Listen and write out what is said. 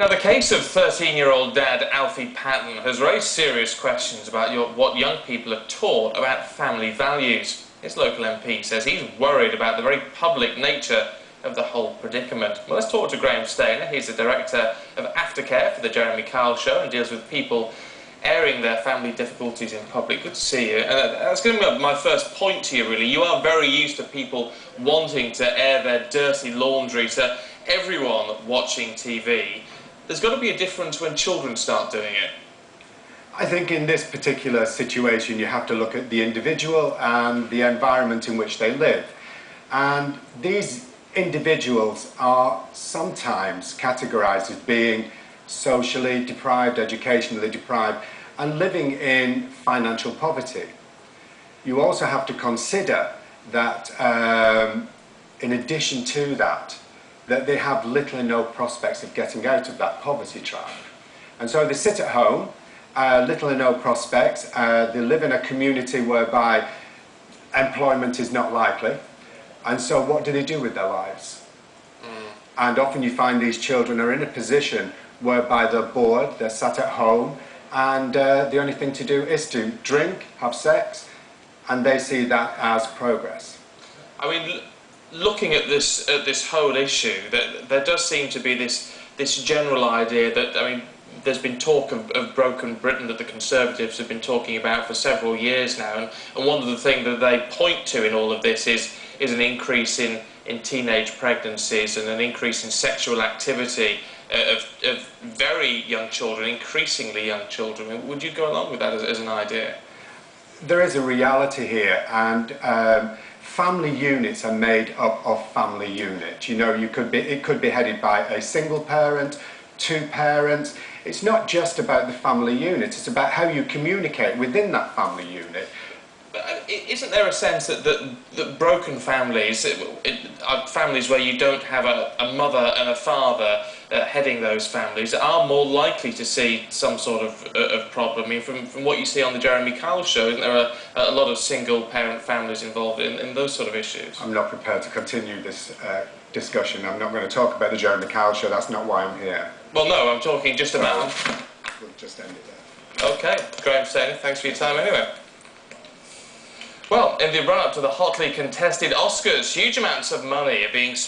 Now, the case of 13-year-old dad Alfie Patton has raised serious questions about what young people are taught about family values. His local MP says he's worried about the very public nature of the whole predicament. Well, let's talk to Graham Stainer. He's the director of aftercare for the Jeremy Kyle Show and deals with people airing their family difficulties in public. Good to see you. And that's going to be my first point to you, really. You are very used to people wanting to air their dirty laundry to everyone watching TV. There's got to be a difference when children start doing it. I think in this particular situation you have to look at the individual and the environment in which they live. And these individuals are sometimes categorised as being socially deprived, educationally deprived, and living in financial poverty. You also have to consider that in addition to that they have little or no prospects of getting out of that poverty trap. And so they sit at home, little or no prospects, they live in a community whereby employment is not likely, and so what do they do with their lives? And often you find these children are in a position whereby they're bored, they're sat at home, and the only thing to do is to drink, have sex, and they see that as progress. I mean, looking at this whole issue, there does seem to be this general idea that, I mean, there's been talk of broken Britain that the Conservatives have been talking about for several years now, and one of the things that they point to in all of this is an increase in teenage pregnancies and an increase in sexual activity of very young children, increasingly young children. I mean, would you go along with that as an idea? There is a reality here, and family units are made up of family units. You know, it could be headed by a single parent, two parents. It's not just about the family unit, it's about how you communicate within that family unit. Isn't there a sense that broken families, are families where you don't have a mother and a father heading those families, are more likely to see some sort of problem? I mean, from what you see on the Jeremy Kyle Show, isn't there a lot of single-parent families involved in those sort of issues? I'm not prepared to continue this discussion. I'm not going to talk about the Jeremy Kyle Show. That's not why I'm here. Well, no, I'm talking just about... We'll just end it there. OK, Graham Stainer, thanks for your time anyway. Well, in the run-up to the hotly contested Oscars, huge amounts of money are being spent